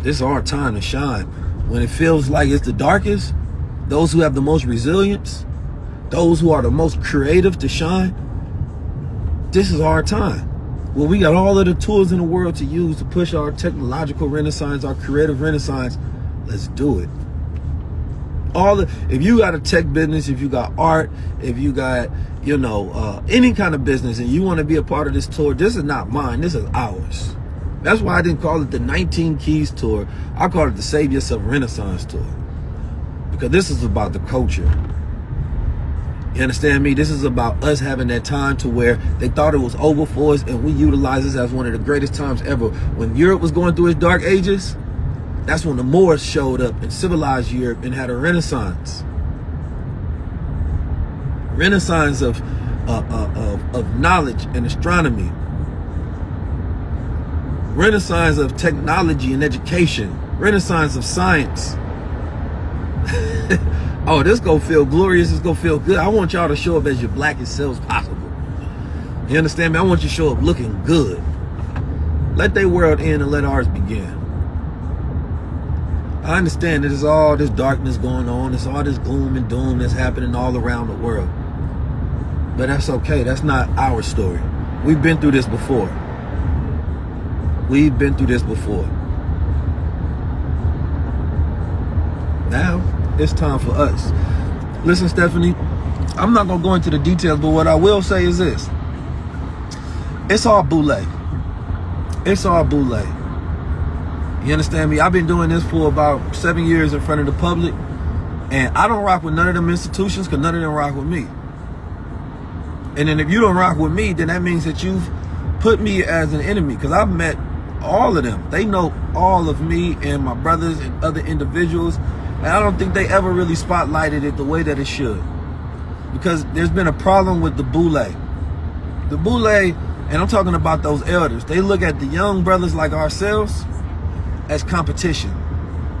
This is our time to shine. When it feels like it's the darkest, those who have the most resilience, those who are the most creative to shine, this is our time. Well, we got all of the tools in the world to use to push our technological renaissance, our creative renaissance. Let's do it. If you got a tech business, if you got art, if you got, any kind of business and you want to be a part of this tour, this is not mine, this is ours. That's why I didn't call it the 19 Keys Tour. I call it the Save Yourself Renaissance Tour. Because this is about the culture. You understand me? This is about us having that time to where they thought it was over for us, and we utilize this as one of the greatest times ever. When Europe was going through its dark ages, that's when the Moors showed up and civilized Europe and had a renaissance. Renaissance of knowledge and astronomy. Renaissance of technology and education. Renaissance of science. Oh, this gonna feel glorious. It's gonna feel good. I want y'all to show up as your blackest selves possible. You understand me? I want you to show up looking good. Let their world end and let ours begin. I understand that there's all this darkness going on. There's all this gloom and doom that's happening all around the world. But that's okay. That's not our story. We've been through this before. We've been through this before. Now, it's time for us. Listen, Stephanie, I'm not going to go into the details, but what I will say is this. It's all boule. It's all boule. You understand me? I've been doing this for about 7 years in front of the public, and I don't rock with none of them institutions because none of them rock with me. And then if you don't rock with me, then that means that you've put me as an enemy, because I've met all of them. They know all of me and my brothers and other individuals. And I don't think they ever really spotlighted it the way that it should. Because there's been a problem with the boule. The boule, and I'm talking about those elders, they look at the young brothers like ourselves as competition.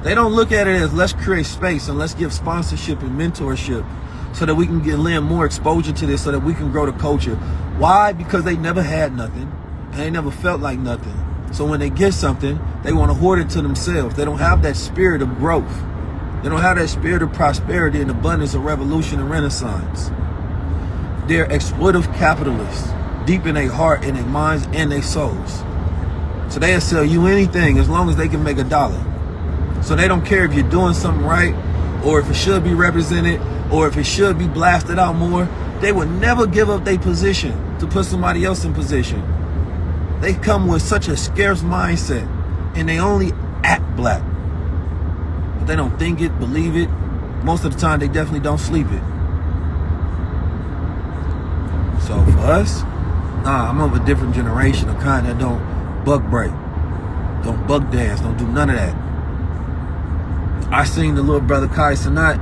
They don't look at it as let's create space and let's give sponsorship and mentorship so that we can lend more exposure to this so that we can grow the culture. Why? Because they never had nothing and they never felt like nothing. So when they get something, they want to hoard it to themselves. They don't have that spirit of growth. They don't have that spirit of prosperity and abundance of revolution and renaissance. They're exploitive capitalists, deep in their heart, in their minds, and their souls. So they'll sell you anything as long as they can make $1. So they don't care if you're doing something right, or if it should be represented, or if it should be blasted out more. They would never give up their position to put somebody else in position. They come with such a scarce mindset, and they only act black. But they don't think it, believe it. Most of the time, they definitely don't sleep it. So for us, I'm of a different generation, a kind that don't buck break, don't buck dance, don't do none of that. I seen the little brother Kai Sanat,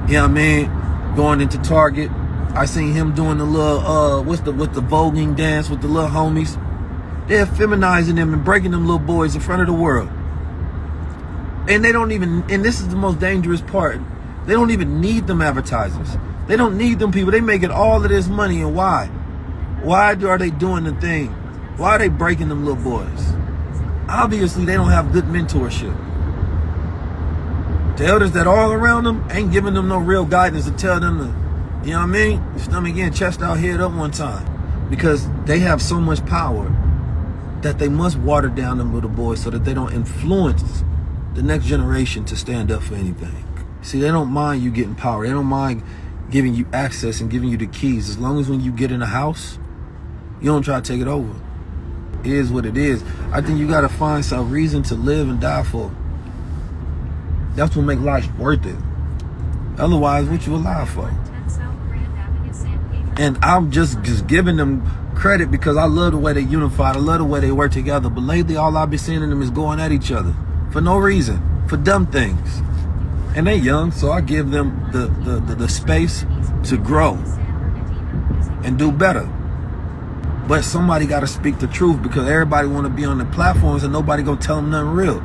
you know what I mean, going into Target. I seen him doing the little, with the voguing dance with the little homies. They're feminizing them and breaking them little boys in front of the world. And they don't even, and this is the most dangerous part, they don't even need them advertisers. They don't need them people. They making all of this money, and why? Why are they doing the thing? Why are they breaking them little boys? Obviously, they don't have good mentorship. The elders that are all around them ain't giving them no real guidance to tell them to, you know what I mean? Stomach in, chest out, head up one time. Because they have so much power that they must water down them little boys so that they don't influence the next generation to stand up for anything. See, they don't mind you getting power. They don't mind giving you access and giving you the keys. As long as when you get in a house, you don't try to take it over. It is what it is. I think you got to find some reason to live and die for. That's what make life worth it. Otherwise, what you alive for? And I'm just giving them credit because I love the way they unified. I love the way they work together. But lately, all I've been seeing them is going at each other for no reason, for dumb things. And they young, so I give them the space to grow and do better. But somebody got to speak the truth because everybody want to be on the platforms and nobody gonna tell them nothing real.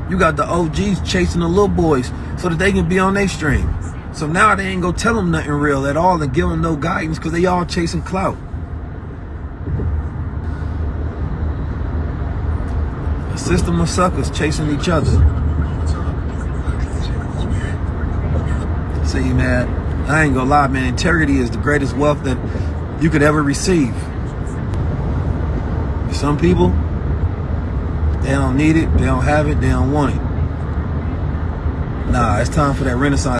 You got the OGs chasing the little boys so that they can be on their stream. So now they ain't gonna tell them nothing real at all and give them no guidance because they all chasing clout. system of suckers chasing each other. See, man, I ain't gonna lie, man. Integrity is the greatest wealth that you could ever receive. Some people, they don't need it, they don't have it, they don't want it. Nah, it's time for that renaissance.